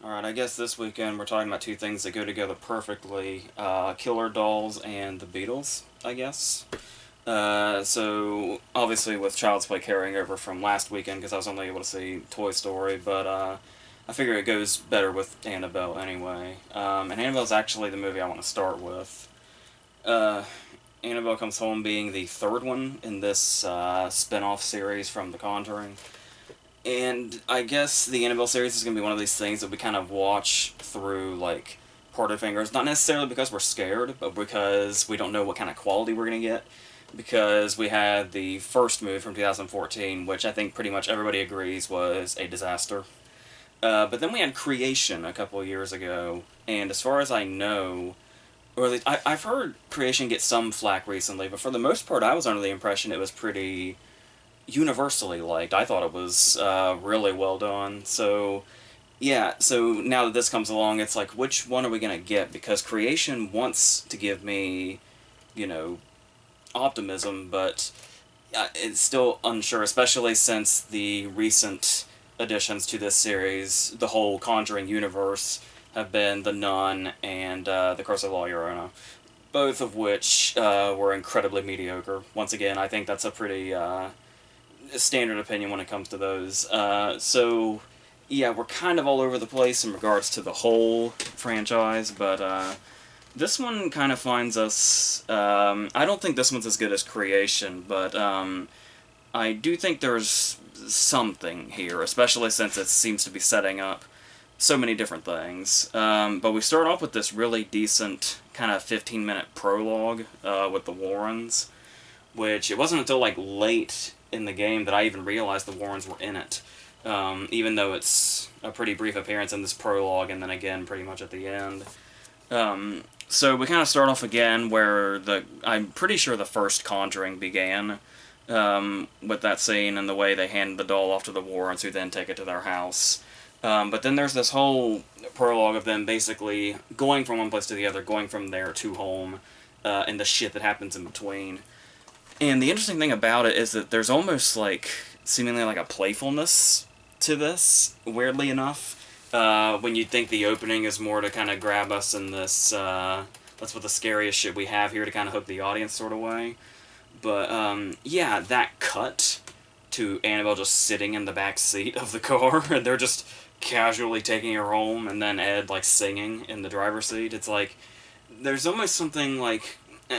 Alright, I guess this weekend we're talking about two things that go together perfectly. Killer Dolls and the Beatles, I guess. So, obviously with Child's Play carrying over from last weekend, because I was only able to see Toy Story, but I figure it goes better with Annabelle anyway. And Annabelle's actually the movie I want to start with. Uh, Annabelle Comes Home being the third one in this spin-off series from The Conjuring. And I guess the Annabelle series is going to be one of these things that we kind of watch through, like, part of fingers. Not necessarily because we're scared, but because we don't know what kind of quality we're going to get. Because we had the first movie from 2014, which I think pretty much everybody agrees was a disaster. But then we had Creation a couple of years ago, and as far as I know, or at least I've heard Creation get some flack recently, but for the most part I was under the impression it was pretty universally liked. I thought it was really well done. So, yeah, so now that this comes along, it's like, which one are we going to get? Because Creation wants to give me, you know, optimism, but it's still unsure, especially since the recent additions to this series, the whole Conjuring universe, have been The Nun and The Curse of La Llorona. Both of which were incredibly mediocre. Once again, I think that's a pretty standard opinion when it comes to those. So, yeah, we're kind of all over the place in regards to the whole franchise, but this one kind of finds us. I don't think this one's as good as Creation, but I do think there's something here, especially since it seems to be setting up so many different things. But we start off with this really decent kind of 15-minute prologue with the Warrens, which it wasn't until like late in the game that I even realized the Warrens were in it. Even though it's a pretty brief appearance in this prologue and then again pretty much at the end. So we kind of start off again where I'm pretty sure the first Conjuring began, with that scene and the way they hand the doll off to the Warrens who then take it to their house. But then there's this whole prologue of them basically going from one place to the other, going from there to home, and the shit that happens in between. And the interesting thing about it is that there's almost like, seemingly like a playfulness to this, weirdly enough. When you'd think the opening is more to kind of grab us in this, that's what the scariest shit we have here to kind of hook the audience sort of way. But, yeah, that cut to Annabelle just sitting in the back seat of the car, and they're just casually taking her home, and then Ed, like, singing in the driver's seat. It's like, there's almost something like,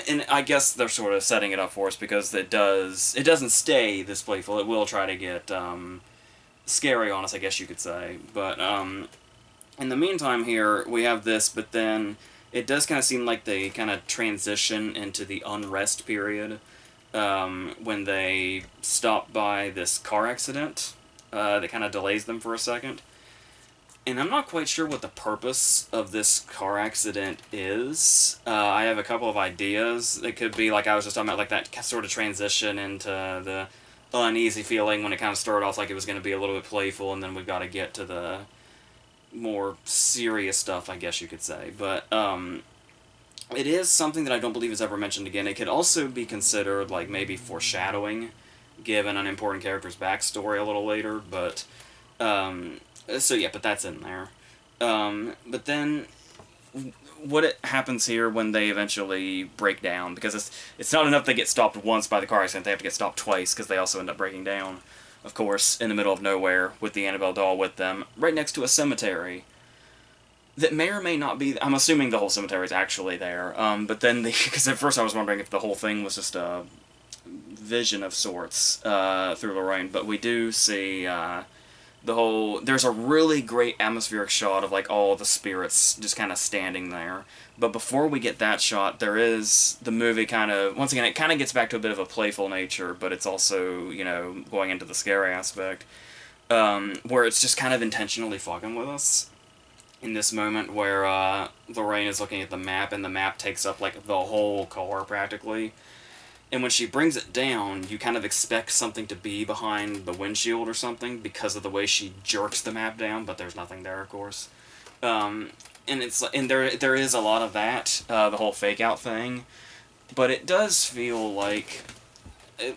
and I guess they're sort of setting it up for us because it doesn't stay this playful. It will try to get scary on us, I guess you could say. But in the meantime here, we have this, but then it does kind of seem like they kind of transition into the unrest period when they stop by this car accident that kind of delays them for a second. And I'm not quite sure what the purpose of this car accident is. I have a couple of ideas. It could be, like I was just talking about, like that sort of transition into the uneasy feeling when it kind of started off like it was going to be a little bit playful, and then we've got to get to the more serious stuff, I guess you could say. But it is something that I don't believe is ever mentioned again. It could also be considered like maybe foreshadowing, given an important character's backstory a little later, but so yeah, but that's in there. But then what it happens here when they eventually break down, because it's not enough they get stopped once by the car accident, they have to get stopped twice because they also end up breaking down, of course, in the middle of nowhere with the Annabelle doll with them, right next to a cemetery that may or may not be. I'm assuming the whole cemetery is actually there. But then because at first I was wondering if the whole thing was just a vision of sorts through Lorraine, but we do see there's a really great atmospheric shot of like all the spirits just kind of standing there. But before we get that shot, there is the movie kind of, once again, it kind of gets back to a bit of a playful nature, but it's also, going into the scary aspect, where it's just kind of intentionally fucking with us. In this moment where Lorraine is looking at the map, and the map takes up like the whole car practically. And when she brings it down, you kind of expect something to be behind the windshield or something because of the way she jerks the map down, but there's nothing there, of course. And there is a lot of that, the whole fake out thing, but it does feel like,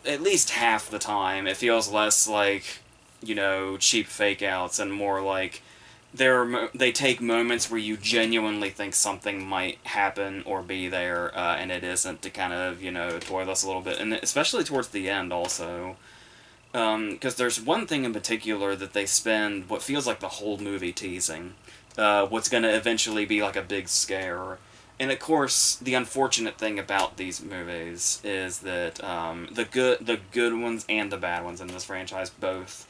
at least half the time, it feels less like, cheap fake outs and more like they take moments where you genuinely think something might happen or be there, and it isn't, to kind of, toy us a little bit, and especially towards the end also. Because there's one thing in particular that they spend what feels like the whole movie teasing, what's going to eventually be like a big scare. And of course, the unfortunate thing about these movies is that the good ones and the bad ones in this franchise both,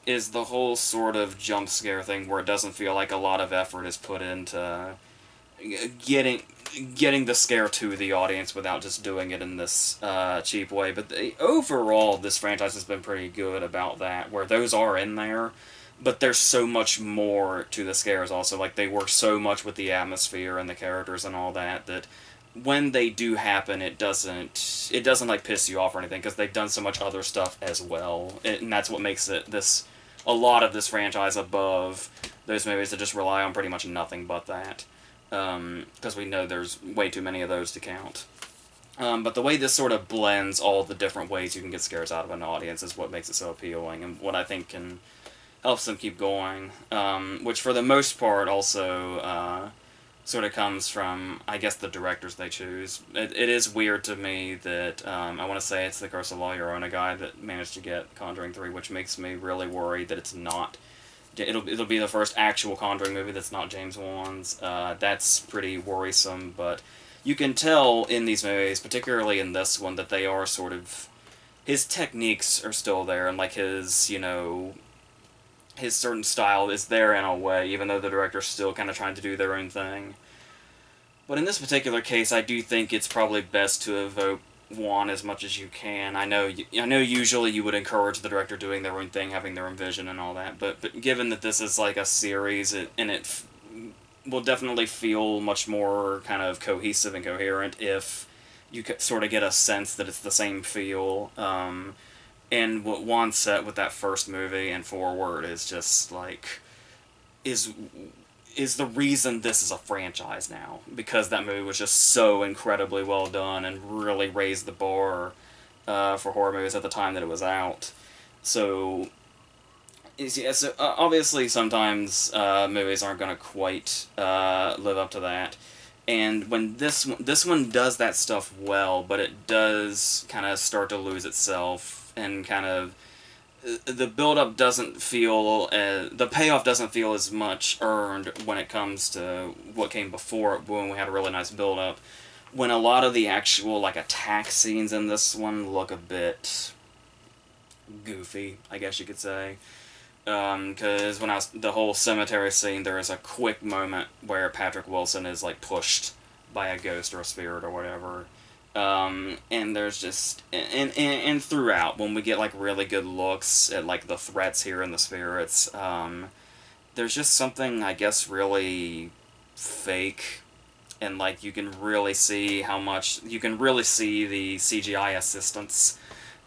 is the whole sort of jump scare thing where it doesn't feel like a lot of effort is put into getting getting the scare to the audience without just doing it in this cheap way. But overall, this franchise has been pretty good about that, where those are in there, but there's so much more to the scares also. Like, they work so much with the atmosphere and the characters and all that, that when they do happen, it doesn't like piss you off or anything, because they've done so much other stuff as well, and that's what makes a lot of this franchise above those movies that just rely on pretty much nothing but that, because we know there's way too many of those to count. But the way this sort of blends all the different ways you can get scares out of an audience is what makes it so appealing, and what I think can helps them keep going. Which for the most part also sort of comes from, I guess, the directors they choose. It is weird to me that I want to say it's the Curse of La Llorona guy that managed to get Conjuring 3, which makes me really worried that it's not. It'll be the first actual Conjuring movie that's not James Wan's. That's pretty worrisome, but you can tell in these movies, particularly in this one, that they are sort of, his techniques are still there, and like his certain style is there in a way, even though the director's still kind of trying to do their own thing. But in this particular case, I do think it's probably best to evoke Wan as much as you can. I know usually you would encourage the director doing their own thing, having their own vision and all that, but given that this is like a series, it will definitely feel much more kind of cohesive and coherent if you could sort of get a sense that it's the same feel. And what Juan set with that first movie and forward is just like, is is the reason this is a franchise now, because that movie was just so incredibly well done and really raised the bar for horror movies at the time that it was out. So, yeah, so obviously sometimes movies aren't going to quite live up to that. And when this one does that stuff well, but it does kind of start to lose itself, and kind of the build up doesn't feel the payoff doesn't feel as much earned when it comes to what came before it, when we had a really nice build up. When a lot of the actual like attack scenes in this one look a bit goofy, I guess you could say. Because the whole cemetery scene, there is a quick moment where Patrick Wilson is like pushed by a ghost or a spirit or whatever. And there's just, and throughout, when we get like really good looks at like the threats here and the spirits, there's just something, I guess, really fake, and like you can really see the CGI assistance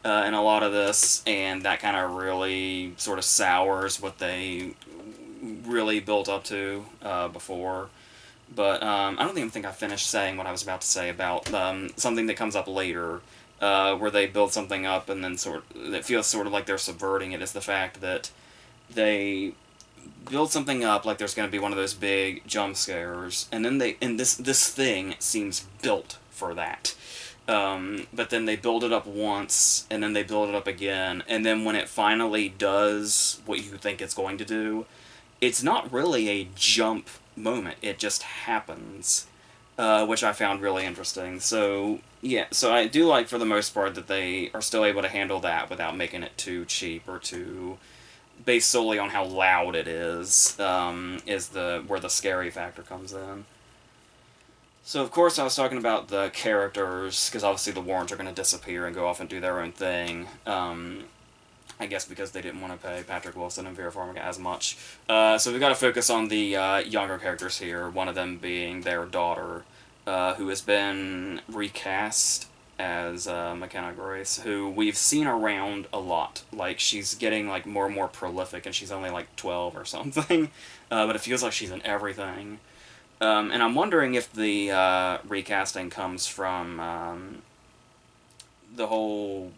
in a lot of this, and that kind of really sort of sours what they really built up to before. But I don't even think I finished saying what I was about to say about something that comes up later, where they build something up and then it feels sort of like they're subverting it, is the fact that they build something up like there's going to be one of those big jump scares, and then this thing seems built for that. But then they build it up once, and then they build it up again, and then when it finally does what you think it's going to do, it's not really a jump moment. It just happens, which I found really interesting. So, yeah, so I do like, for the most part, that they are still able to handle that without making it too cheap or too based solely on how loud it is where the scary factor comes in. So, of course, I was talking about the characters, because obviously the Warrens are going to disappear and go off and do their own thing. I guess because they didn't want to pay Patrick Wilson and Vera Farmiga as much. So we've got to focus on the younger characters here, one of them being their daughter, who has been recast as McKenna Grace, who we've seen around a lot. Like, she's getting like more and more prolific, and she's only like 12 or something, but it feels like she's in everything. And I'm wondering if the recasting comes from the whole...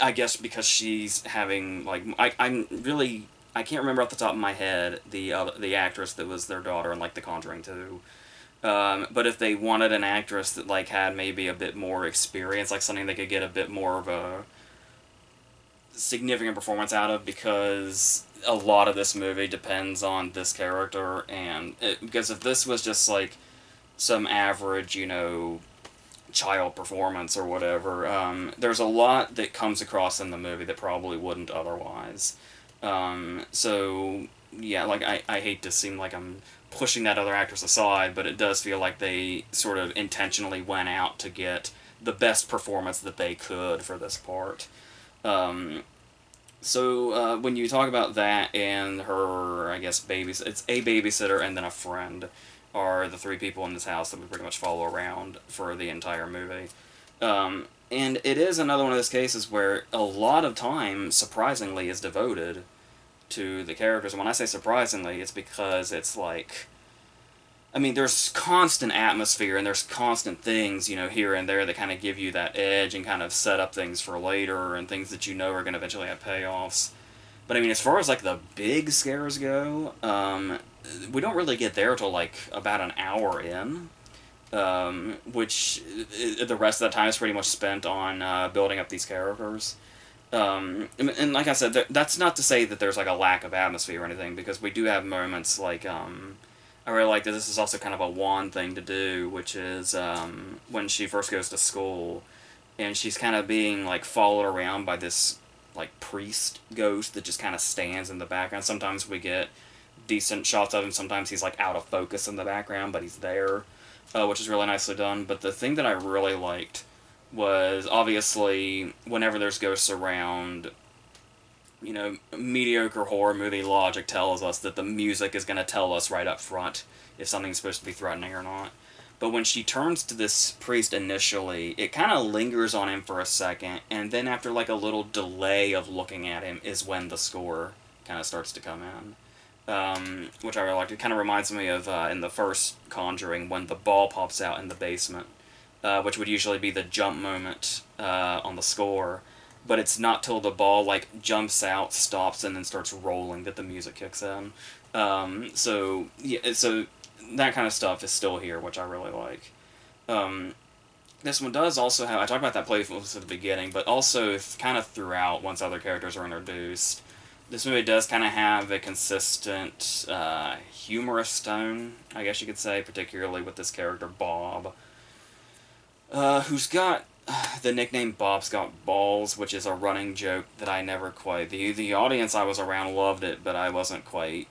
I guess because she's having, like... I'm really I can't remember off the top of my head the actress that was their daughter in like The Conjuring 2. But if they wanted an actress that like had maybe a bit more experience, like something they could get a bit more of a significant performance out of, because a lot of this movie depends on this character, because if this was just like some average, child performance or whatever, there's a lot that comes across in the movie that probably wouldn't otherwise. So yeah, like I hate to seem like I'm pushing that other actress aside, but it does feel like they sort of intentionally went out to get the best performance that they could for this part. Um, so when you talk about that and her, I guess it's a babysitter and then a friend are the three people in this house that we pretty much follow around for the entire movie. And it is another one of those cases where a lot of time, surprisingly, is devoted to the characters. And when I say surprisingly, it's because it's like, I mean, there's constant atmosphere and there's constant things, here and there that kind of give you that edge and kind of set up things for later and things that are going to eventually have payoffs. But I mean, as far as like the big scares go, we don't really get there till like about an hour in, which the rest of the time is pretty much spent on building up these characters. And like I said, that's not to say that there's like a lack of atmosphere or anything, because we do have moments like I really like that this is also kind of a Wand thing to do, which is when she first goes to school, and she's kind of being like followed around by this like priest ghost that just kind of stands in the background. Sometimes we get decent shots of him. Sometimes he's like out of focus in the background, but he's there, which is really nicely done. But the thing that I really liked was obviously whenever there's ghosts around, mediocre horror movie logic tells us that the music is going to tell us right up front if something's supposed to be threatening or not. But when she turns to this priest initially, it kind of lingers on him for a second, and then after like a little delay of looking at him is when the score kind of starts to come in. Which I really liked. It kind of reminds me of in the first Conjuring when the ball pops out in the basement, which would usually be the jump moment on the score. But it's not till the ball like jumps out, stops, and then starts rolling that the music kicks in. So that kind of stuff is still here, which I really like. This one does also have, I talked about that playfulness at the beginning, but also kind of throughout once other characters are introduced. This movie does kind of have a consistent humorous tone, I guess you could say, particularly with this character Bob, who's got the nickname Bob's Got Balls, which is a running joke that I never quite... The audience I was around loved it, but I wasn't quite...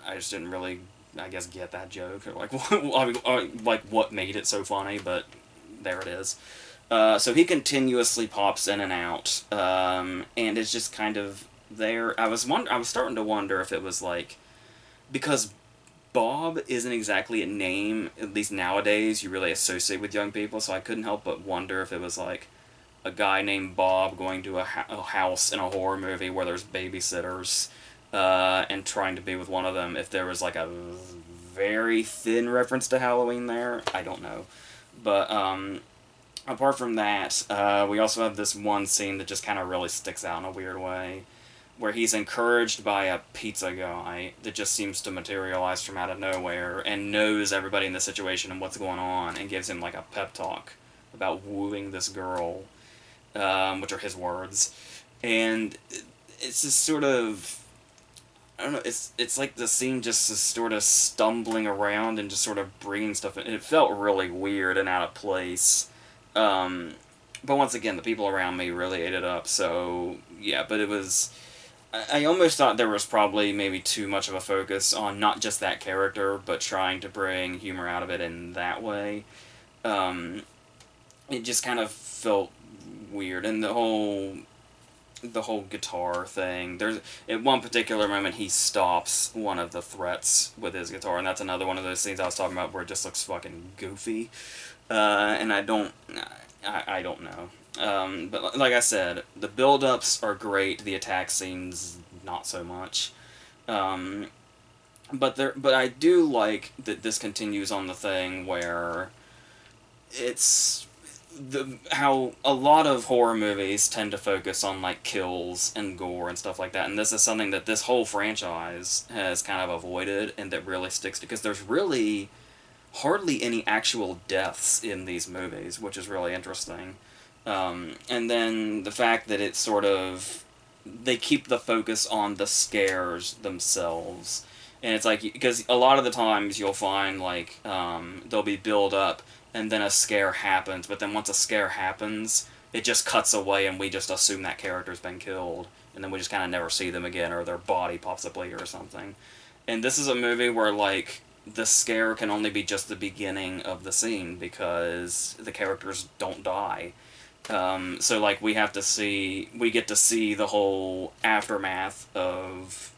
I just didn't really, I guess, get that joke. Or like what made it so funny, but there it is. So he continuously pops in and out, and it's just kind of there. I was starting to wonder if it was like... Because Bob isn't exactly a name, at least nowadays, you really associate with young people, so I couldn't help but wonder if it was like a guy named Bob going to a house in a horror movie where there's babysitters, and trying to be with one of them, if there was like a very thin reference to Halloween there. I don't know. But apart from that, we also have this one scene that just kind of really sticks out in a weird way, where he's encouraged by a pizza guy that just seems to materialize from out of nowhere and knows everybody in the situation and what's going on and gives him like a pep talk about wooing this girl, which are his words. And it's just sort of... I don't know, it's like the scene just is sort of stumbling around and just sort of bringing stuff in. It felt really weird and out of place. But once again, the people around me really ate it up, so yeah, but it was... I almost thought there was probably maybe too much of a focus on not just that character, but trying to bring humor out of it in that way. It just kind of felt weird, and the whole guitar thing. There's at one particular moment he stops one of the threats with his guitar, and that's another one of those scenes I was talking about where it just looks fucking goofy. And I don't know. But like I said, the build-ups are great. The attack scenes, not so much. But I do like that this continues on the thing where it's how a lot of horror movies tend to focus on like kills and gore and stuff like that, and this is something that this whole franchise has kind of avoided and that really sticks to, because there's really hardly any actual deaths in these movies, which is really interesting. And then the fact that it's sort of, they keep the focus on the scares themselves. And it's like, because a lot of the times you'll find like there'll be build up and then a scare happens, but then once a scare happens, it just cuts away and we just assume that character's been killed, and then we just kind of never see them again, or their body pops up later or something. And this is a movie where like the scare can only be just the beginning of the scene because the characters don't die. So like we get to see the whole aftermath of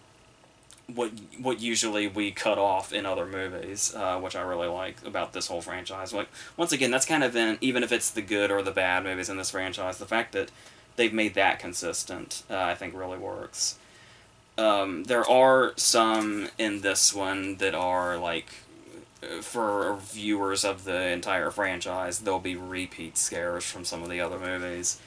what usually we cut off in other movies, which I really like about this whole franchise. Like, once again, that's kind of in, even if it's the good or the bad movies in this franchise, the fact that they've made that consistent, I think really works. There are some in this one that are like, for viewers of the entire franchise, there'll be repeat scares from some of the other movies.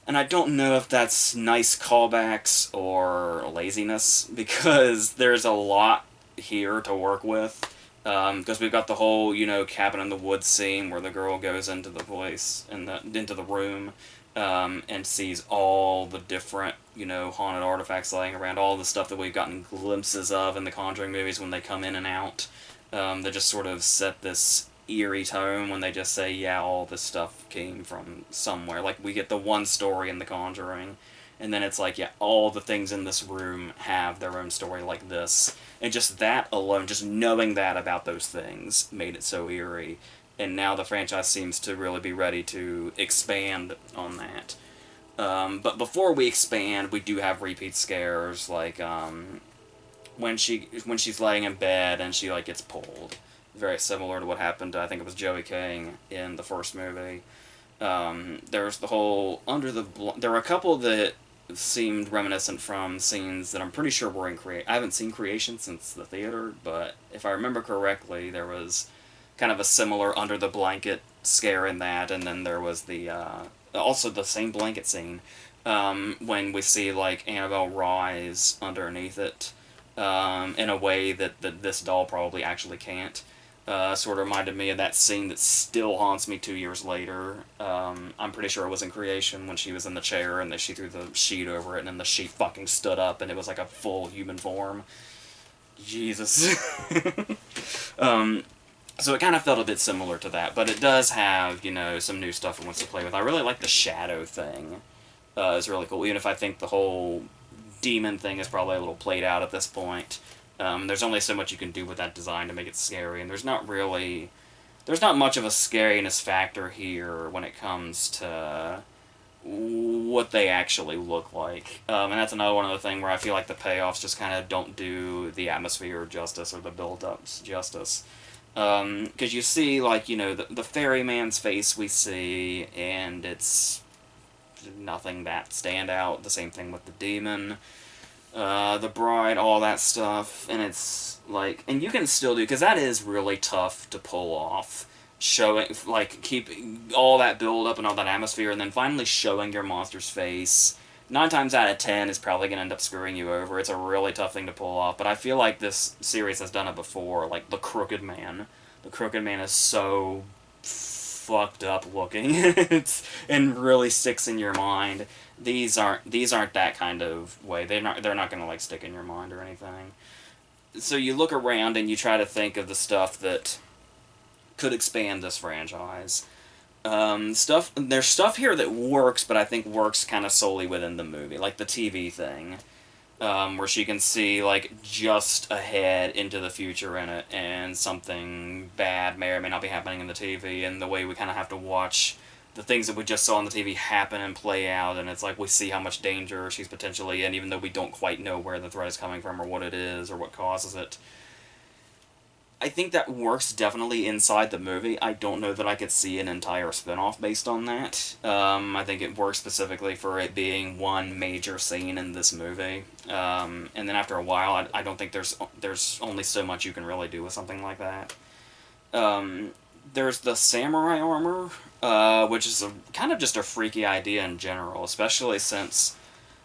And I don't know if that's nice callbacks or laziness, because there's a lot here to work with. Because we've got the whole, cabin in the woods scene where the girl goes into the place, into the room, and sees all the different, haunted artifacts laying around, all the stuff that we've gotten glimpses of in the Conjuring movies when they come in and out. They just sort of set this eerie tone when they just say, yeah, all this stuff came from somewhere. Like, we get the one story in The Conjuring, and then it's like, yeah, all the things in this room have their own story like this. And just that alone, just knowing that about those things, made it so eerie. And now the franchise seems to really be ready to expand on that. But before we expand, we do have repeat scares, like when she's laying in bed and she like gets pulled, very similar to what happened to, I think it was Joey King in the first movie. There's the whole there were a couple that seemed reminiscent from scenes that I'm pretty sure were in I haven't seen Creation since the theater, but if I remember correctly, there was kind of a similar under the blanket scare in that, and then there was the also the same blanket scene when we see like Annabelle rise underneath it in a way that this doll probably actually can't. Sort of reminded me of that scene that still haunts me 2 years later. I'm pretty sure it was in Creation when she was in the chair and then she threw the sheet over it and then the sheet fucking stood up and it was like a full human form. Jesus. So it kind of felt a bit similar to that, but it does have, some new stuff it wants to play with. I really like the shadow thing. It's really cool, even if I think the whole demon thing is probably a little played out at this point. There's only so much you can do with that design to make it scary, and there's not much of a scariness factor here when it comes to what they actually look like. And that's another one of the things where I feel like the payoffs just kind of don't do the atmosphere justice or the build-ups justice. Because you see, like, the ferryman's face we see, and it's nothing that stand out. The same thing with the demon. The bride, all that stuff, and it's like, and you can still do, because that is really tough to pull off, showing, like, keep all that build up and all that atmosphere, and then finally showing your monster's face. 9 times out of 10 is probably going to end up screwing you over. It's a really tough thing to pull off, but I feel like this series has done it before, like The Crooked Man. The Crooked Man is so fucked up looking, and really sticks in your mind. These aren't that kind of way. They're not going to like stick in your mind or anything. So you look around and you try to think of the stuff that could expand this franchise. There's stuff here that works, but I think works kind of solely within the movie, like the TV thing, where she can see like just ahead into the future in it, and something bad may or may not be happening in the TV, and the way we kind of have to watch the things that we just saw on the TV happen and play out, and it's like we see how much danger she's potentially in, even though we don't quite know where the threat is coming from or what it is or what causes it. I think that works definitely inside the movie. I don't know that I could see an entire spin-off based on that. I think it works specifically for it being one major scene in this movie. And then after a while, I don't think there's only so much you can really do with something like that. there's the samurai armor, which is kind of just a freaky idea in general, especially since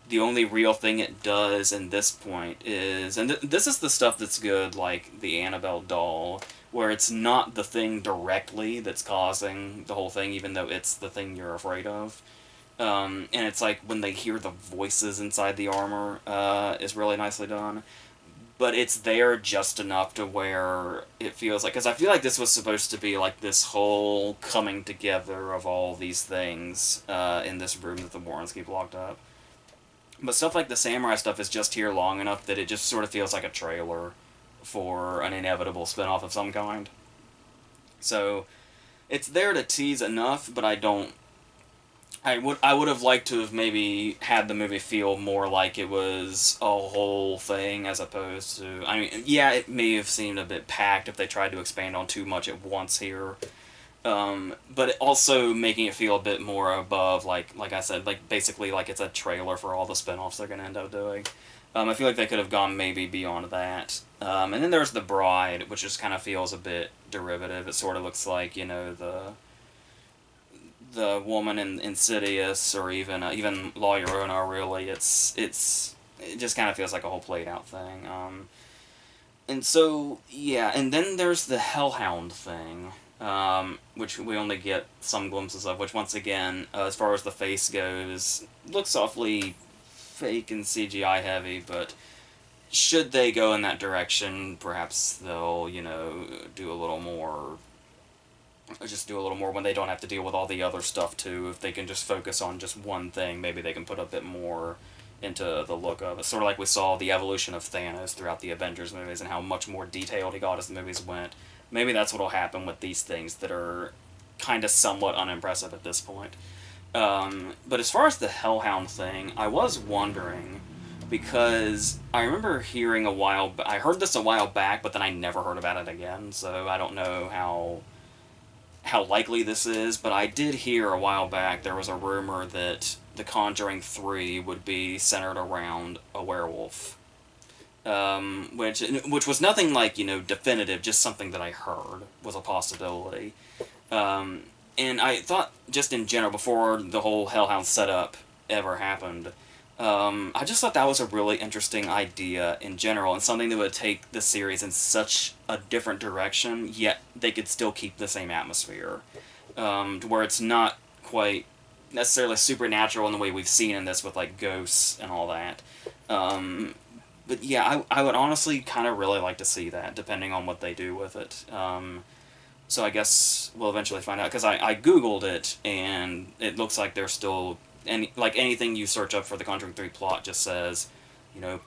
the only real thing it does in this point is, and this is the stuff that's good, like the Annabelle doll, where it's not the thing directly that's causing the whole thing, even though it's the thing you're afraid of. And it's like when they hear the voices inside the armor is really nicely done. But it's there just enough to where it feels like, because I feel like this was supposed to be like this whole coming together of all these things in this room that the Warrens keep locked up. But stuff like the samurai stuff is just here long enough that it just sort of feels like a trailer for an inevitable spinoff of some kind. So it's there to tease enough, but I would have liked to have maybe had the movie feel more like it was a whole thing as opposed to, I mean, yeah, it may have seemed a bit packed if they tried to expand on too much at once here. But also making it feel a bit more above, like I said, like basically like it's a trailer for all the spin-offs they're gonna end up doing. I feel like they could have gone maybe beyond that. And then there's The Bride, which just kind of feels a bit derivative. It sort of looks like, the woman in Insidious, or even La Llorona. Really, it just kind of feels like a whole played out thing. And so yeah, and then there's the Hellhound thing, which we only get some glimpses of. Which once again, as far as the face goes, looks awfully fake and CGI heavy, but should they go in that direction, perhaps they'll, do a little more, just do a little more when they don't have to deal with all the other stuff too. If they can just focus on just one thing, maybe they can put a bit more into the look of it. Sort of like we saw the evolution of Thanos throughout the Avengers movies and how much more detailed he got as the movies went. Maybe that's what will happen with these things that are kind of somewhat unimpressive at this point. But as far as the Hellhound thing, I was wondering, because I remember hearing I heard this a while back, but then I never heard about it again, so I don't know how likely this is, but I did hear a while back there was a rumor that The Conjuring 3 would be centered around a werewolf. Which was nothing like, definitive, just something that I heard was a possibility. And I thought, just in general, before the whole Hellhound setup ever happened, I just thought that was a really interesting idea in general, and something that would take the series in such a different direction, yet they could still keep the same atmosphere. To where it's not quite necessarily supernatural in the way we've seen in this with, like, ghosts and all that. But yeah, I would honestly kind of really like to see that, depending on what they do with it. So I guess we'll eventually find out, because I Googled it, and it looks like there's still, anything you search up for the Conjuring 3 plot just says,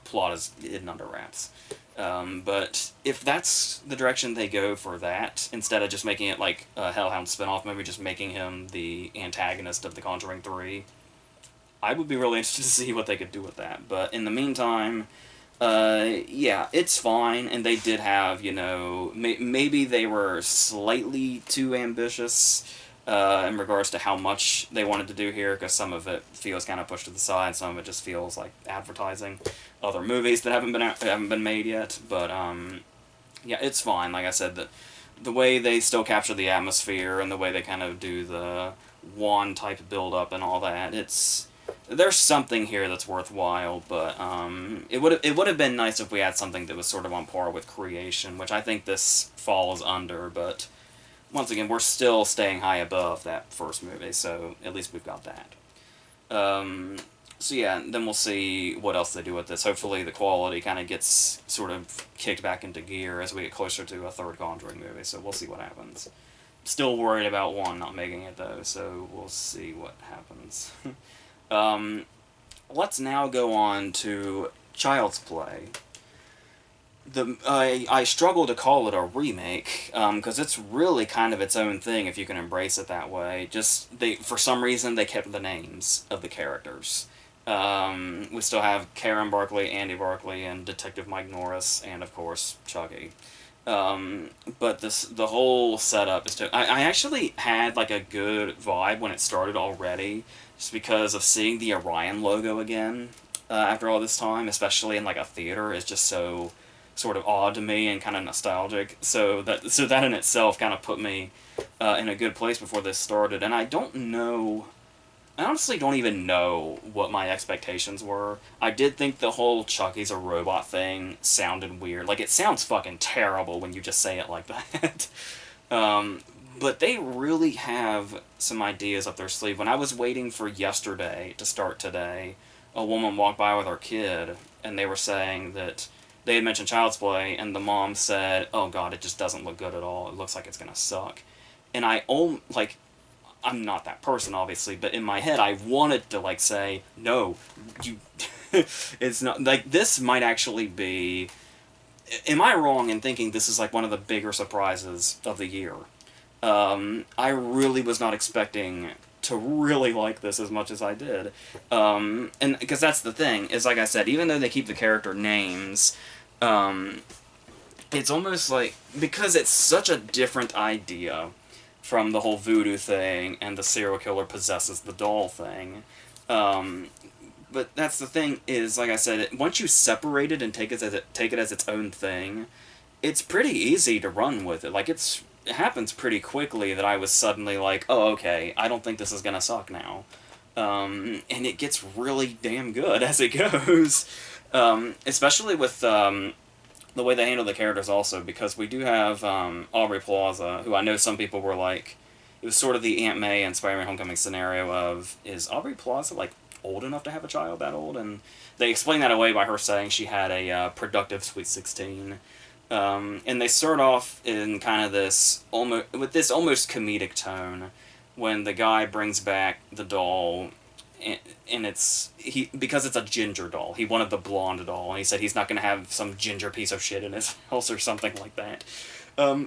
plot is hidden under wraps. But if that's the direction they go for that, instead of just making it like a Hellhound spinoff, maybe just making him the antagonist of the Conjuring 3, I would be really interested to see what they could do with that. But in the meantime, yeah, it's fine, and they did have, maybe they were slightly too ambitious in regards to how much they wanted to do here, because some of it feels kind of pushed to the side, some of it just feels like advertising other movies that haven't been made yet. But yeah, it's fine. Like I said, the way they still capture the atmosphere and the way they kind of do the wand type build up and all that, there's something here that's worthwhile. But it would have been nice if we had something that was sort of on par with Creation, which I think this falls under. But once again, we're still staying high above that first movie, so at least we've got that. So yeah, then we'll see what else they do with this. Hopefully the quality kind of gets sort of kicked back into gear as we get closer to a third Conjuring movie, so we'll see what happens. Still worried about 1 not making it, though, so we'll see what happens. Let's now go on to Child's Play. I struggle to call it a remake, because it's really kind of its own thing if you can embrace it that way. For some reason, they kept the names of the characters. We still have Karen Barkley, Andy Barkley, and Detective Mike Norris, and of course, Chucky. But the whole setup is I actually had like a good vibe when it started already, just because of seeing the Orion logo again, after all this time, especially in like a theater, is just so sort of odd to me and kind of nostalgic. So that in itself kind of put me in a good place before this started. And I don't know. I honestly don't even know what my expectations were. I did think the whole Chucky's a robot thing sounded weird. Like, it sounds fucking terrible when you just say it like that. um, but they really have some ideas up their sleeve. When I was waiting for yesterday to start today, a woman walked by with her kid, and they were saying that they had mentioned Child's Play, and the mom said, "Oh God, it just doesn't look good at all. It looks like it's gonna suck." And like, I'm not that person, obviously, but in my head, I wanted to, like, say, no, you, it's not, like, this might actually be, am I wrong in thinking this is, like, one of the bigger surprises of the year? I really was not expecting to really like this as much as I did. And, because that's the thing, is, like I said, even though they keep the character names, it's almost like, because it's such a different idea from the whole voodoo thing and the serial killer possesses the doll thing. But that's the thing is, like I said, once you separate it and take it as its own thing, it's pretty easy to run with it. Like, it happens pretty quickly that I was suddenly like, oh, okay, I don't think this is gonna suck now. And it gets really damn good as it goes. Especially with the way they handle the characters also, because we do have Aubrey Plaza, who I know some people were like, it was sort of the Aunt May and Spider-Man Homecoming scenario of, is Aubrey Plaza, like, old enough to have a child that old? And they explain that away by her saying she had a productive Sweet 16. And they start off in kind of this, almost comedic tone, when the guy brings back the doll, and because it's a ginger doll. He wanted the blonde doll, and he said he's not going to have some ginger piece of shit in his house or something like that.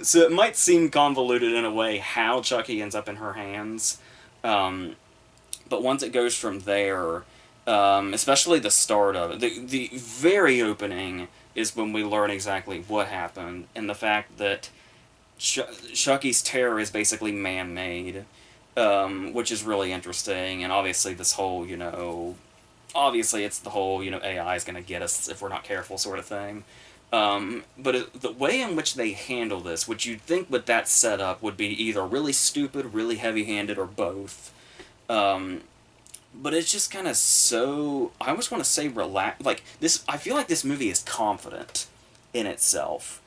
So it might seem convoluted in a way how Chucky ends up in her hands, but once it goes from there, especially the start of it, the very opening is when we learn exactly what happened, and the fact that Chucky's terror is basically man-made. Which is really interesting, and obviously this whole, obviously it's the whole, AI is going to get us if we're not careful sort of thing. But the way in which they handle this, which you'd think with that setup would be either really stupid, really heavy-handed, or both. But it's just kind of so, I almost want to say relax, like, this, I feel like this movie is confident in itself,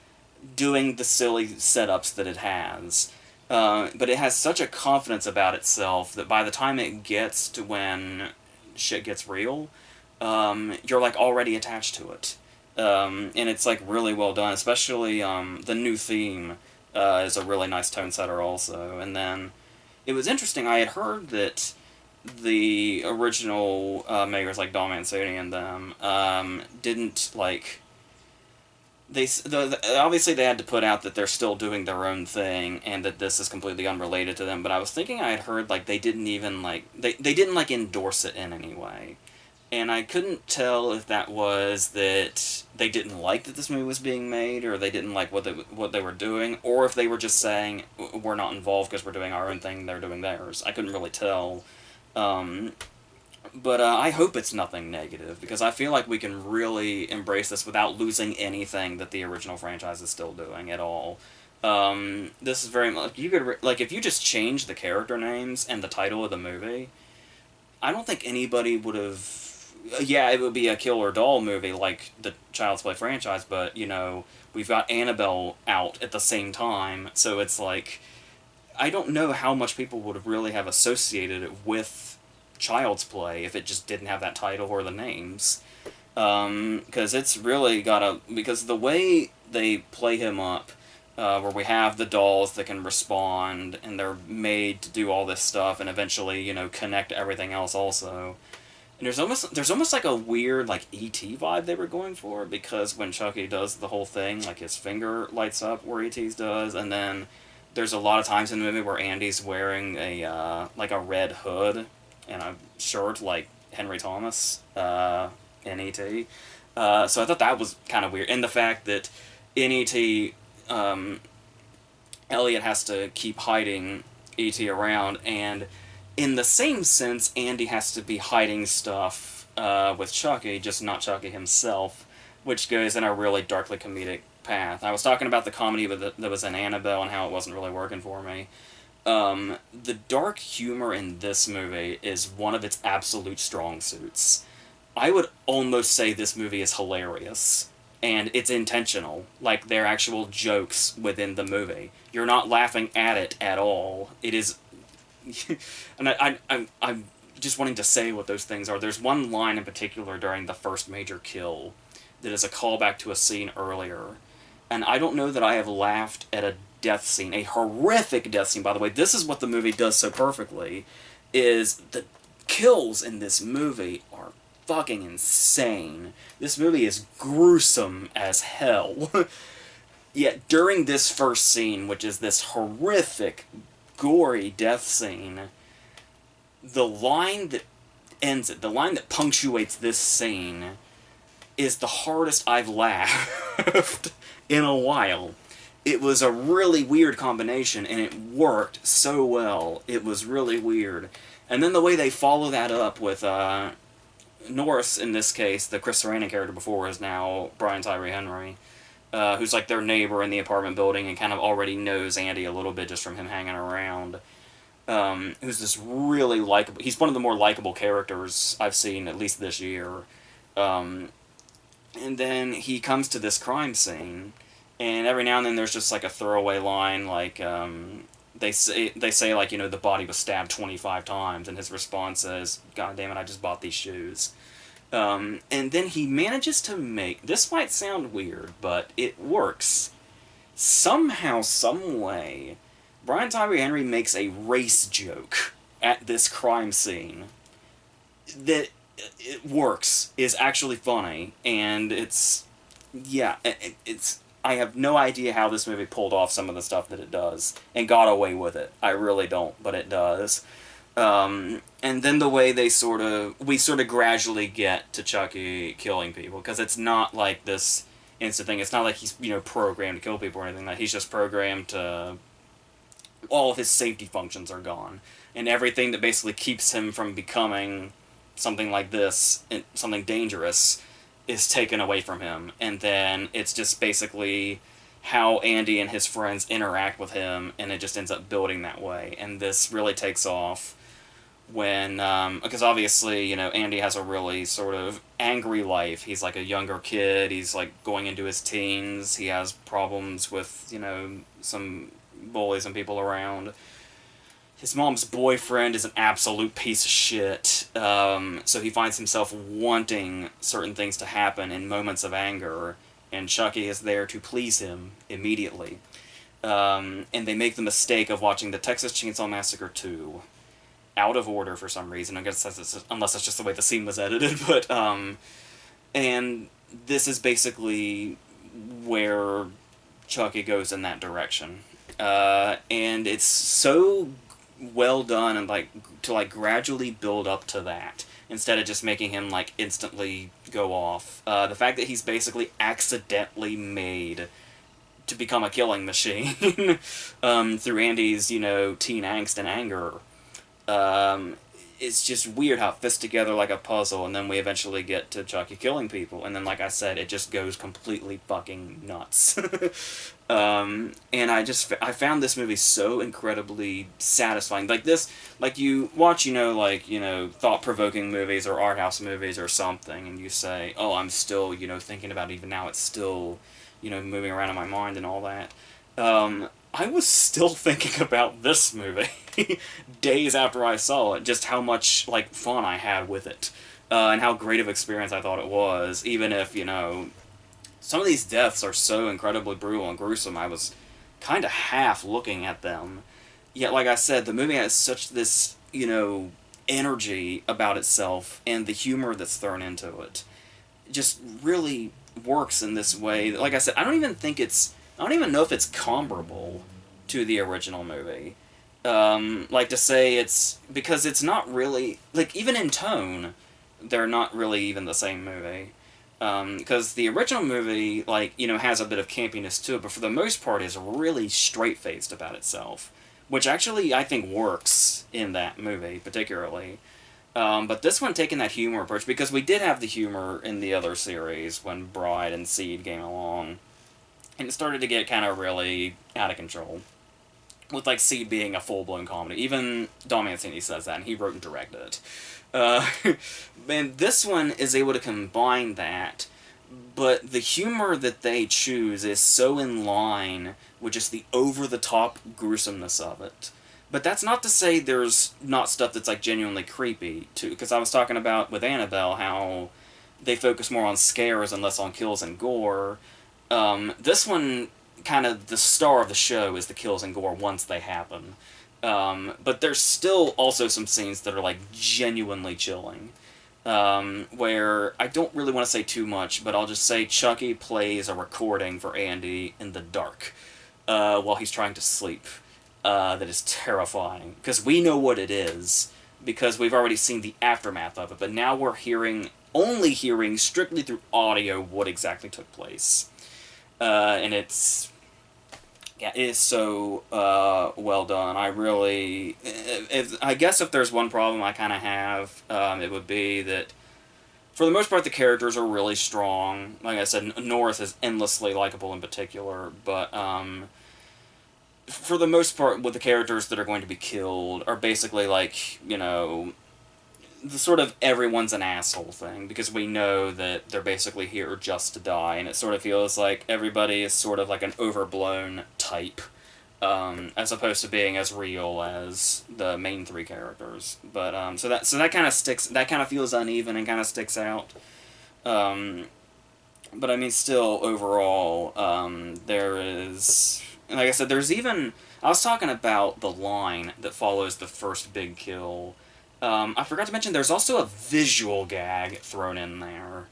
doing the silly setups that it has. But it has such a confidence about itself that by the time it gets to when shit gets real, you're, like, already attached to it. And it's, like, really well done, especially the new theme is a really nice tone setter also. And then it was interesting, I had heard that the original makers, like Don Mancini and them, didn't, like, obviously they had to put out that they're still doing their own thing and that this is completely unrelated to them, but I was thinking I had heard, like, they didn't even, like, they didn't, like, endorse it in any way. And I couldn't tell if that was that they didn't like that this movie was being made, or they didn't like what they were doing, or if they were just saying, we're not involved because we're doing our own thing, they're doing theirs. I couldn't really tell. But I hope it's nothing negative, because I feel like we can really embrace this without losing anything that the original franchise is still doing at all. This is very much, you could, like, if you just change the character names and the title of the movie, I don't think anybody would have, yeah, it would be a killer doll movie like the Child's Play franchise, but, we've got Annabelle out at the same time, so it's like, I don't know how much people would really have associated it with Child's Play if it just didn't have that title or the names. Because it's really because the way they play him up, where we have the dolls that can respond, and they're made to do all this stuff, and eventually, connect everything else also. And there's almost like a weird, like, E.T. vibe they were going for, because when Chucky does the whole thing, like, his finger lights up where E.T.'s does, and then there's a lot of times in the movie where Andy's wearing like a red hood and a shirt like Henry Thomas in E.T. So I thought that was kind of weird. And the fact that in E.T., Elliot has to keep hiding E.T. around, and in the same sense, Andy has to be hiding stuff with Chucky, just not Chucky himself. which goes in a really darkly comedic path. I was talking about the comedy that was in Annabelle and how it wasn't really working for me. The dark humor in this movie is one of its absolute strong suits. I would almost say this movie is hilarious. And it's intentional. Like, they're actual jokes within the movie. You're not laughing at it at all. It is... and I'm just wanting to say what those things are. There's one line in particular during the first major kill that is a callback to a scene earlier. And I don't know that I have laughed at a death scene, a horrific death scene, by the way. This is what the movie does so perfectly, is the kills in this movie are fucking insane. This movie is gruesome as hell. Yet during this first scene, which is this horrific, gory death scene, the line that ends it, the line that punctuates this scene, is the hardest I've laughed in a while. It was a really weird combination, and it worked so well. It was really weird. And then the way they follow that up with Norris, in this case, the Chris Sarandon character before is now Brian Tyree Henry, who's like their neighbor in the apartment building and kind of already knows Andy a little bit just from him hanging around. Who's this really likable... He's one of the more likable characters I've seen, at least this year. And then he comes to this crime scene, and every now and then there's just like a throwaway line, like, they say like, you know, the body was stabbed 25 times, and his response is, God damn it, I just bought these shoes. And then he manages to make... This might sound weird, but it works. Somehow, some way, Brian Tyree Henry makes a race joke at this crime scene that it works, is actually funny, and it's... Yeah, it's... I have no idea how this movie pulled off some of the stuff that it does, and got away with it. I really don't, but it does. And then the way we sort of gradually get to Chucky killing people, because it's not like this instant thing. It's not like he's, you know, programmed to kill people or anything like that. He's just programmed to... All of his safety functions are gone, and everything that basically keeps him from becoming something like this, something dangerous, is taken away from him. And then it's just basically how Andy and his friends interact with him, and it just ends up building that way. And this really takes off when, because obviously, you know, Andy has a really sort of angry life. He's like a younger kid, he's like going into his teens, he has problems with, you know, some bullies and people around. His mom's boyfriend is an absolute piece of shit, so he finds himself wanting certain things to happen in moments of anger, and Chucky is there to please him immediately. And they make the mistake of watching the Texas Chainsaw Massacre 2, out of order for some reason. I guess unless that's just the way the scene was edited, but, and this is basically where Chucky goes in that direction. And it's so well done, and like to like gradually build up to that instead of just making him like instantly go off. The fact that he's basically accidentally made to become a killing machine through Andy's, you know, teen angst and anger. It's just weird how it fits together like a puzzle, and then we eventually get to Chucky killing people, and then, like I said, it just goes completely fucking nuts. And I found this movie so incredibly satisfying. Like this, like you watch, you know, like, you know, thought-provoking movies or art house movies or something, and you say, oh, I'm still, you know, thinking about it even now, it's still, you know, moving around in my mind and all that. I was still thinking about this movie days after I saw it, just how much, like, fun I had with it, and how great of an experience I thought it was, even if, you know, some of these deaths are so incredibly brutal and gruesome, I was kind of half looking at them. Yet, like I said, the movie has such this, you know, energy about itself, and the humor that's thrown into it just really works in this way. Like I said, I don't even know if it's comparable to the original movie. Like to say it's... Because it's not really... Like, even in tone, they're not really even the same movie. Because the original movie, like, you know, has a bit of campiness to it, but for the most part is really straight-faced about itself. Which actually, I think, works in that movie, particularly. But this one taking that humor approach, because we did have the humor in the other series when Bride and Seed came along, and it started to get kind of really out of control. With like Seed being a full blown comedy, even Don Mancini says that, and he wrote and directed it. Uh, and this one is able to combine that, but the humor that they choose is so in line with just the over the top gruesomeness of it. But that's not to say there's not stuff that's like genuinely creepy too, because I was talking about with Annabelle how they focus more on scares and less on kills and gore. This one, kind of the star of the show is the kills and gore once they happen. But there's still also some scenes that are like genuinely chilling. Where I don't really want to say too much, but I'll just say Chucky plays a recording for Andy in the dark while he's trying to sleep. That is terrifying because we know what it is because we've already seen the aftermath of it, but now we're only hearing strictly through audio what exactly took place. And it's yeah, it is so well done. I really, I guess if there's one problem I kind of have, it would be that for the most part the characters are really strong. Like I said, North is endlessly likable in particular, but for the most part, with the characters that are going to be killed are basically like, the sort of everyone's an asshole thing, because we know that they're basically here just to die, and it sort of feels like everybody is sort of like an overblown type, as opposed to being as real as the main three characters. But so that kind of sticks. That kind of feels uneven and kind of sticks out. Um, but I mean, still overall, there is, like I said, there's even. I was talking about the line that follows the first big kill. I forgot to mention there's also a visual gag thrown in there.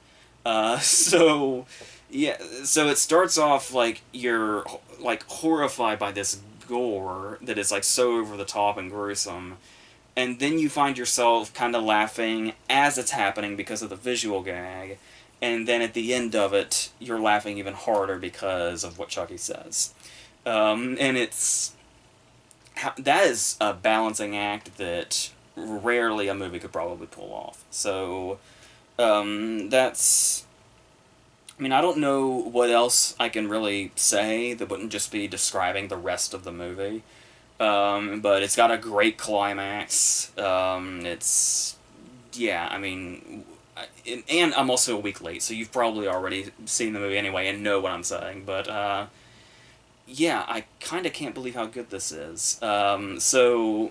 So yeah, so it starts off like you're like horrified by this gore that is like so over the top and gruesome, and then you find yourself kind of laughing as it's happening because of the visual gag, and then at the end of it, you're laughing even harder because of what Chucky says. And that is a balancing act that rarely a movie could probably pull off. So that's. I mean, I don't know what else I can really say that wouldn't just be describing the rest of the movie. But it's got a great climax. It's yeah. I mean, and I'm also a week late, so you've probably already seen the movie anyway and know what I'm saying. But yeah, I kind of can't believe how good this is. So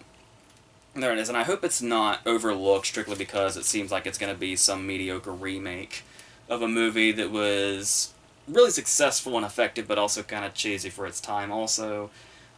there it is, and I hope it's not overlooked strictly because it seems like it's going to be some mediocre remake of a movie that was really successful and effective, but also kind of cheesy for its time. Also,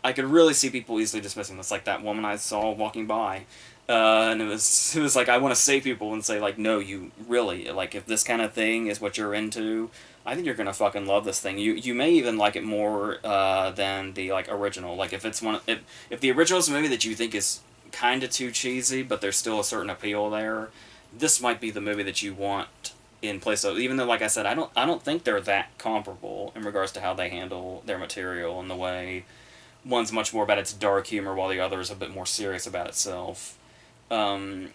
I could really see people easily dismissing this, like that woman I saw walking by, and it was like I want to save people and say like, no, you really like if this kind of thing is what you're into. I think you're gonna fucking love this thing. You may even like it more than the like original. Like if the original is a movie that you think is kind of too cheesy, but there's still a certain appeal there, this might be the movie that you want in place of. Even though, like I said, I don't think they're that comparable in regards to how they handle their material and the way one's much more about its dark humor while the other is a bit more serious about itself. Um,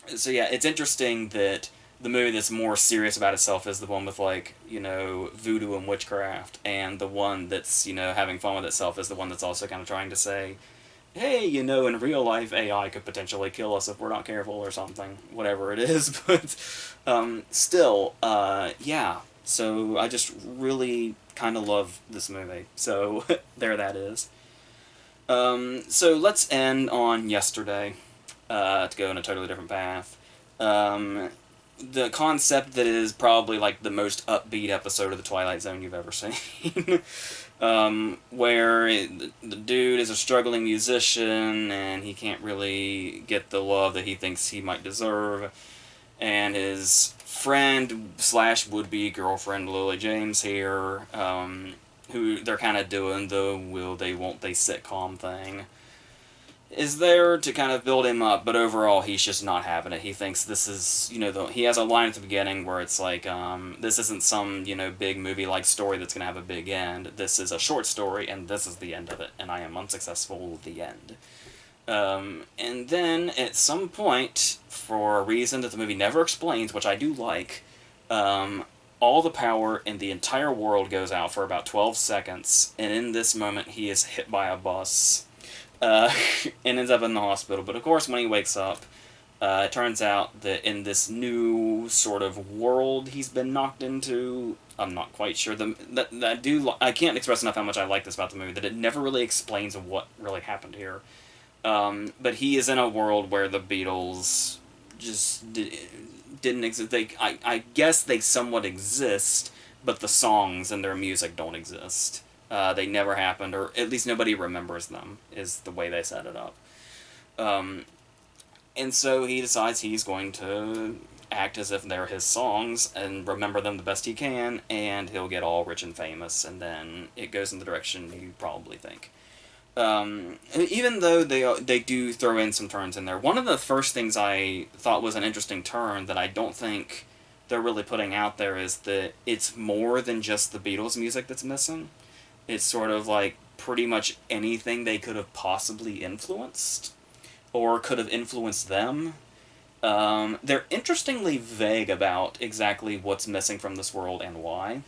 so yeah, it's interesting that the movie that's more serious about itself is the one with like voodoo and witchcraft, and the one that's having fun with itself is the one that's also kind of trying to say, hey, in real life AI could potentially kill us if we're not careful or something, whatever it is. But still, yeah. So I just really kind of love this movie. So there that is. So let's end on yesterday, to go in a totally different path. The concept that is probably like the most upbeat episode of the Twilight Zone you've ever seen. Where the dude is a struggling musician and he can't really get the love that he thinks he might deserve, and his friend slash would-be girlfriend Lily James here, who they're kind of doing the will they won't they sitcom thing, is there to kind of build him up, but overall he's just not having it. He thinks this is, he has a line at the beginning where it's like, this isn't some, big movie-like story that's going to have a big end. This is a short story, and this is the end of it, and I am unsuccessful, the end. And then, at some point, for a reason that the movie never explains, which I do like, um, all the power in the entire world goes out for about 12 seconds, and in this moment, he is hit by a bus uh, and ends up in the hospital. But of course, when he wakes up, it turns out that in this new sort of world he's been knocked into, I'm not quite sure. I can't express enough how much I like this about the movie, that it never really explains what really happened here. But he is in a world where the Beatles didn't exist. I guess they somewhat exist, but the songs and their music don't exist. They never happened, or at least nobody remembers them, is the way they set it up. Um, and so he decides he's going to act as if they're his songs and remember them the best he can, and he'll get all rich and famous, and then it goes in the direction you probably think. Even though they do throw in some turns in there, one of the first things I thought was an interesting turn that I don't think they're really putting out there is that it's more than just the Beatles music that's missing. It's sort of like pretty much anything they could have possibly influenced or could have influenced them. They're interestingly vague about exactly what's missing from this world and why.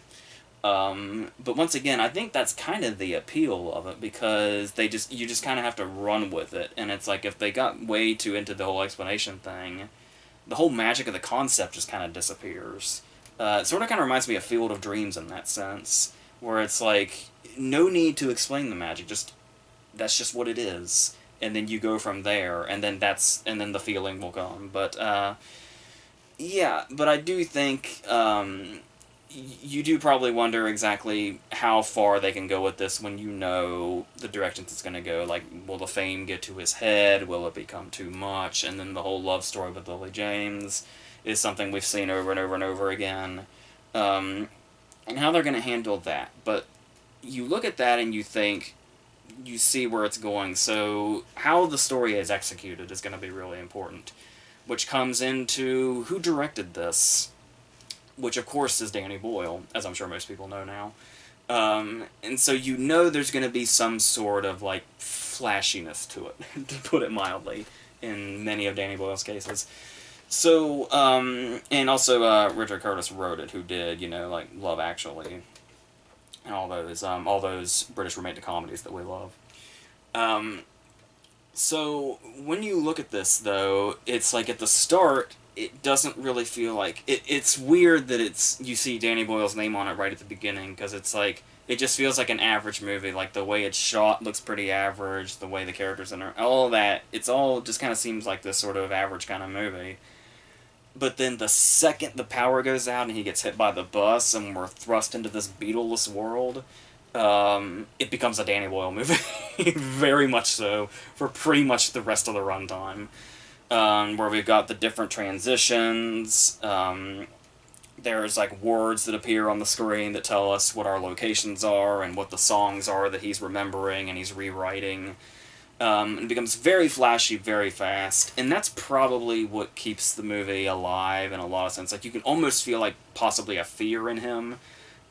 But once again, I think that's kind of the appeal of it, because you just kind of have to run with it, and it's like if they got way too into the whole explanation thing, the whole magic of the concept just kind of disappears. It sort of kind of reminds me of Field of Dreams in that sense, where it's like no need to explain the magic, just that's just what it is, and then you go from there, and then the feeling will come. But yeah, but I do think you do probably wonder exactly how far they can go with this when you know the directions it's going to go. Like, will the fame get to his head? Will it become too much? And then the whole love story with Lily James is something we've seen over and over and over again. And how they're going to handle that. But you look at that and you think, you see where it's going. So how the story is executed is going to be really important. Which comes into who directed this, which of course is Danny Boyle, as I'm sure most people know now. And so you know there's going to be some sort of like flashiness to it, to put it mildly, in many of Danny Boyle's cases. So, and also Richard Curtis wrote it, who did, like Love Actually, and all those British romantic comedies that we love. Um, so when you look at this, though, it's like at the start, it doesn't really feel like it's weird that you see Danny Boyle's name on it right at the beginning, because it's like it just feels like an average movie. Like the way it's shot looks pretty average, the way the characters in all of that, it's all just kind of seems like this sort of average kind of movie. But then the second the power goes out and he gets hit by the bus and we're thrust into this Beatleless world, it becomes a Danny Boyle movie. Very much so, for pretty much the rest of the runtime. Where we've got the different transitions. There's like words that appear on the screen that tell us what our locations are and what the songs are that he's remembering and he's rewriting. It becomes very flashy very fast, and that's probably what keeps the movie alive in a lot of sense. Like, you can almost feel like possibly a fear in him,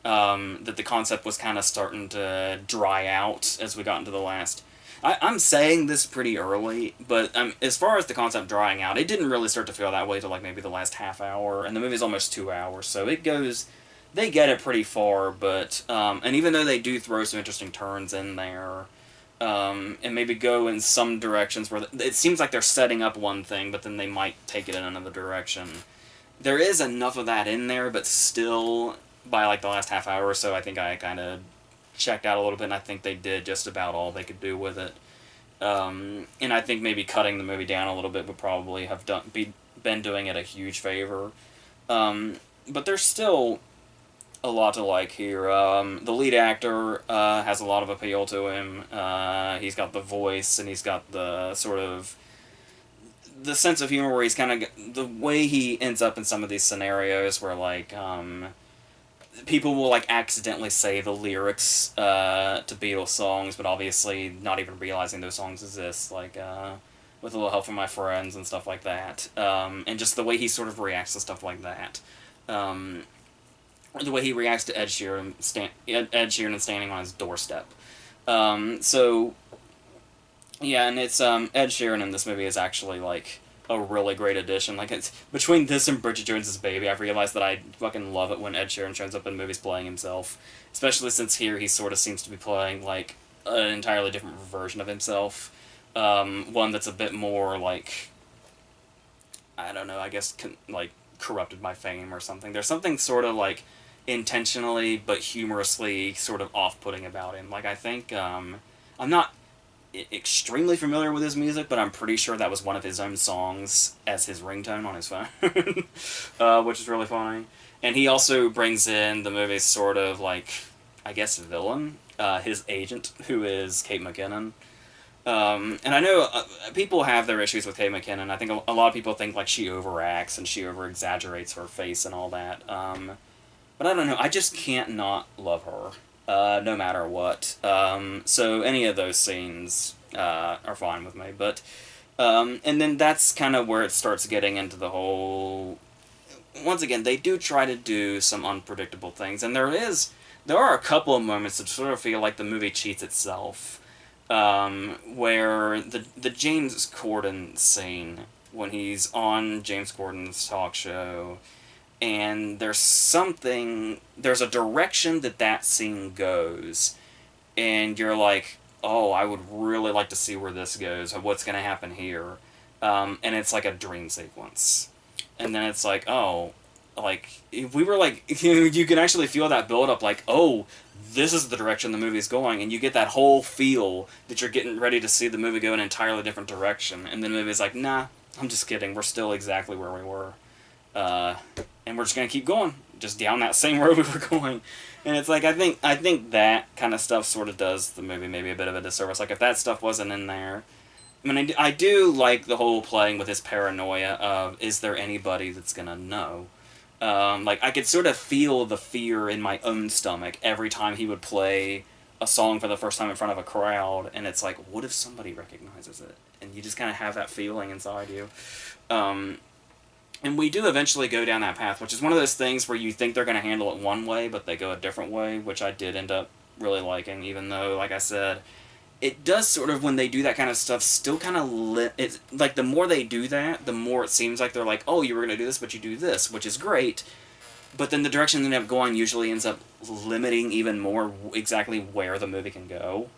that the concept was kind of starting to dry out as we got into the last. I'm saying this pretty early, but as far as the concept drying out, it didn't really start to feel that way till like maybe the last half hour, and the movie's almost 2 hours, so it goes. They get it pretty far, but and even though they do throw some interesting turns in there, and maybe go in some directions where it seems like they're setting up one thing, but then they might take it in another direction. There is enough of that in there, but still, by like the last half hour or so, I think I kind of checked out a little bit, and I think they did just about all they could do with it. And I think maybe cutting the movie down a little bit would probably have been doing it a huge favor. But there's still a lot to like here. The lead actor has a lot of appeal to him. He's got the voice, and he's got the sort of the sense of humor where he's kind of the way he ends up in some of these scenarios where like people will like accidentally say the lyrics to Beatles songs, but obviously not even realizing those songs exist. Like with a little help from my friends and stuff like that, and just the way he sort of reacts to stuff like that. The way he reacts to Ed Sheeran standing on his doorstep. So Yeah, and it's Ed Sheeran in this movie is actually like a really great addition. Like it's between this and Bridget Jones's Baby, I've realized that I fucking love it when Ed Sheeran shows up in movies playing himself. Especially since here he sort of seems to be playing like an entirely different version of himself. One that's a bit more like I don't know. I guess like corrupted by fame or something. There's something sort of like intentionally but humorously sort of off-putting about him. Like I think I'm not extremely familiar with his music, but I'm pretty sure that was one of his own songs as his ringtone on his phone, which is really funny. And he also brings in the movie's sort of like, I guess, villain, his agent, who is Kate McKinnon. And I know people have their issues with Kate McKinnon. I think a lot of people think like she overacts and she over exaggerates her face and all that. But I don't know. I just can't not love her, no matter what. So any of those scenes are fine with me. But and then that's kind of where it starts getting into the whole. Once again, they do try to do some unpredictable things, and there are a couple of moments that sort of feel like the movie cheats itself. Where the James Corden scene when he's on James Corden's talk show and there's a direction that scene goes, and you're like, oh, I would really like to see where this goes, or what's going to happen here. And it's like a dream sequence. And then it's like, oh, like, if we were like, you can actually feel that build up, like, oh, this is the direction the movie's going, and you get that whole feel that you're getting ready to see the movie go in an entirely different direction, and then the movie's like, nah, I'm just kidding, we're still exactly where we were. Uh, and we're just gonna keep going, just down that same road we were going. And it's like I think that kind of stuff sort of does the movie maybe a bit of a disservice. Like if that stuff wasn't in there, I mean, I do like the whole playing with his paranoia of is there anybody that's gonna know. Like I could sort of feel the fear in my own stomach every time he would play a song for the first time in front of a crowd, and it's like, what if somebody recognizes it? And you just kind of have that feeling inside you. Um, and we do eventually go down that path, which is one of those things where you think they're going to handle it one way, but they go a different way, which I did end up really liking, even though, like I said, it does sort of, when they do that kind of stuff, still kind of it's like the more they do that, the more it seems like they're like, oh, you were going to do this, but you do this, which is great. But then the direction they end up going usually ends up limiting even more exactly where the movie can go,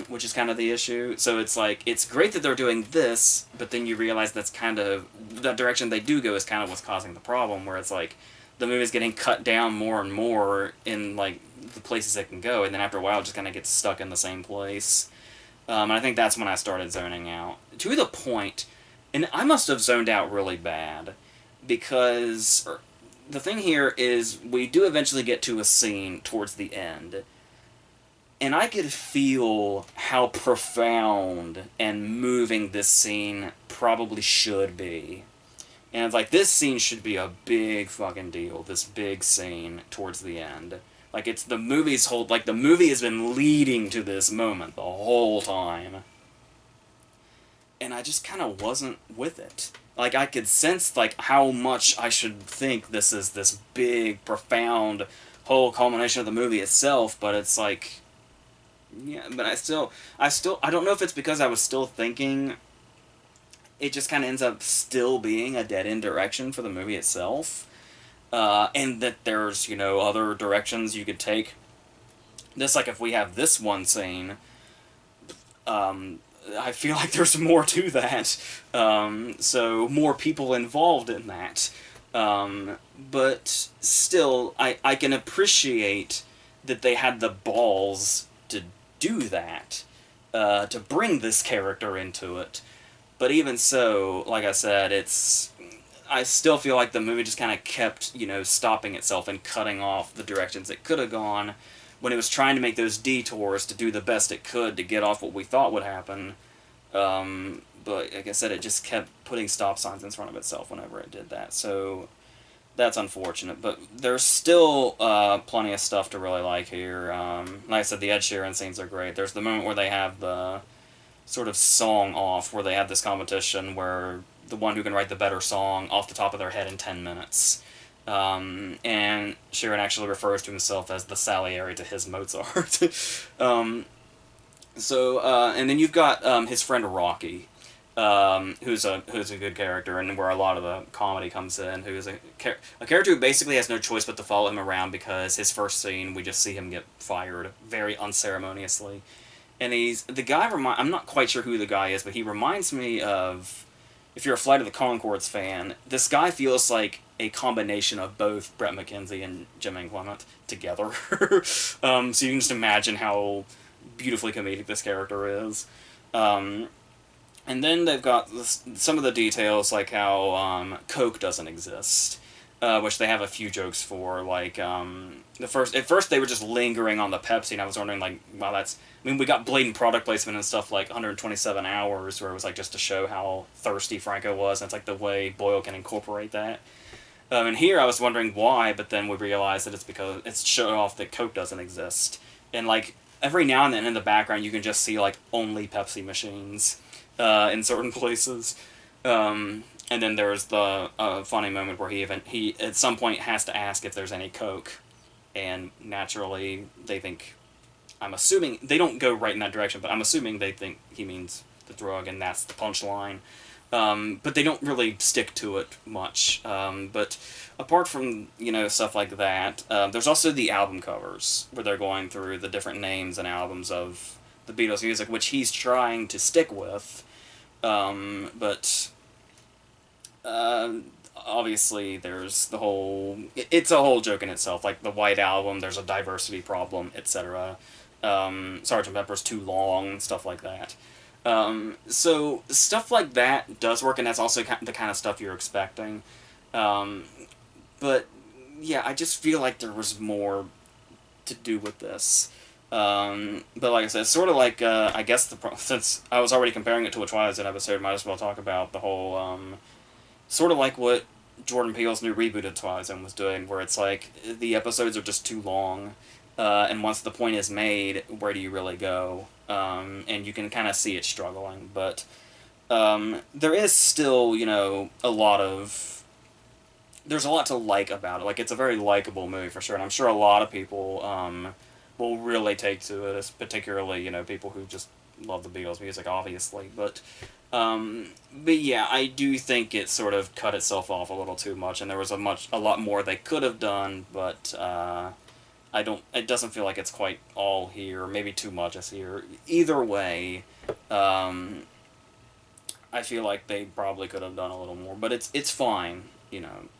which is kind of the issue. So it's like, it's great that they're doing this, but then you realize that's kind of, that direction they do go is kind of what's causing the problem, where it's like, the movie's getting cut down more and more in, like, the places it can go, and then after a while it just kind of gets stuck in the same place. And I think that's when I started zoning out. To the point, and I must have zoned out really bad, because the thing here is we do eventually get to a scene towards the end, and I could feel how profound and moving this scene probably should be. And it's like, this scene should be a big fucking deal, this big scene towards the end. Like, it's the movie's whole, like, the movie has been leading to this moment the whole time. And I just kind of wasn't with it. Like, I could sense, like, how much I should think this is this big, profound, whole culmination of the movie itself, but it's like, yeah, but I don't know if it's because I was still thinking it just kind of ends up still being a dead-end direction for the movie itself. And that there's, other directions you could take. Just like if we have this one scene, I feel like there's more to that. So more people involved in that. But still, I can appreciate that they had the balls to do that. To bring this character into it. But even so, like I said, I still feel like the movie just kind of kept, stopping itself and cutting off the directions it could have gone when it was trying to make those detours to do the best it could to get off what we thought would happen. But like I said, it just kept putting stop signs in front of itself whenever it did that. So that's unfortunate. But there's still plenty of stuff to really like here. Like I said, the Ed Sheeran scenes are great. There's the moment where they have the sort of song off, where they have this competition where the one who can write the better song off the top of their head in 10 minutes. And Sheeran actually refers to himself as the Salieri to his Mozart. So, and then you've got his friend Rocky, who's a good character, and where a lot of the comedy comes in. Who's a character who basically has no choice but to follow him around because his first scene we just see him get fired very unceremoniously, and he's the guy. I'm not quite sure who the guy is, but he reminds me of, if you're a Flight of the Conchords fan, this guy feels like a combination of both Brett McKenzie and Jim Clement together. So you can just imagine how beautifully comedic this character is. Um, and then they've got some of the details, like how Coke doesn't exist, which they have a few jokes for. Like at first they were just lingering on the Pepsi, and I was wondering, like, wow, that's. I mean, we got blatant product placement and stuff like 127 hours, where it was like just to show how thirsty Franco was, and it's like the way Boyle can incorporate that. And here I was wondering why, but then we realized that it's because it's showing off that Coke doesn't exist, and like every now and then in the background you can just see like only Pepsi machines in certain places. And then there's the funny moment where he at some point has to ask if there's any Coke, and naturally they think, I'm assuming they don't go right in that direction, but I'm assuming they think he means the drug, and that's the punchline. But they don't really stick to it much. But apart from stuff like that, there's also the album covers where they're going through the different names and albums of the Beatles music, which he's trying to stick with. But obviously there's the whole. It's a whole joke in itself. Like the White Album, there's a diversity problem, etc. Sergeant Pepper's too long, stuff like that. So stuff like that does work, and that's also the kind of stuff you're expecting. Um, but yeah, I just feel like there was more to do with this. But like I said, it's sort of like I guess since I was already comparing it to a Twilight Zone episode, might as well talk about the whole sort of like what Jordan Peele's new reboot of Twilight Zone was doing, where it's like the episodes are just too long, and once the point is made, where do you really go? And you can kind of see it struggling, but there is still a lot of there's a lot to like about it. Like it's a very likable movie for sure, and I'm sure a lot of people will really take to it, as particularly people who just love the Beatles music, obviously. But yeah, I do think it sort of cut itself off a little too much, and there was a lot more they could have done, but I don't. It doesn't feel like it's quite all here. Maybe too much is here. Either way, I feel like they probably could have done a little more, but it's fine.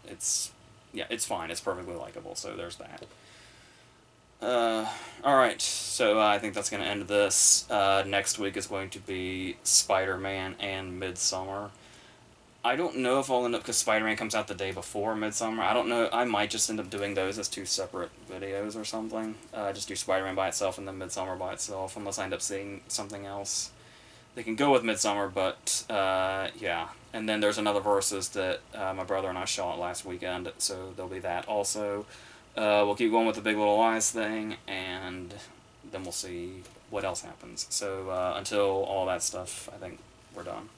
It's it's fine. It's perfectly likable. So there's that. Alright, so I think that's going to end this. Next week is going to be Spider-Man and Midsummer. I don't know if I'll end up, because Spider-Man comes out the day before Midsummer. I don't know, I might just end up doing those as two separate videos or something. Just do Spider-Man by itself and then Midsummer by itself, unless I end up seeing something else. They can go with Midsummer, but yeah. And then there's another Versus that my brother and I shot last weekend, so there'll be that also. We'll keep going with the Big Little Lies thing, and then we'll see what else happens. So until all that stuff, I think we're done.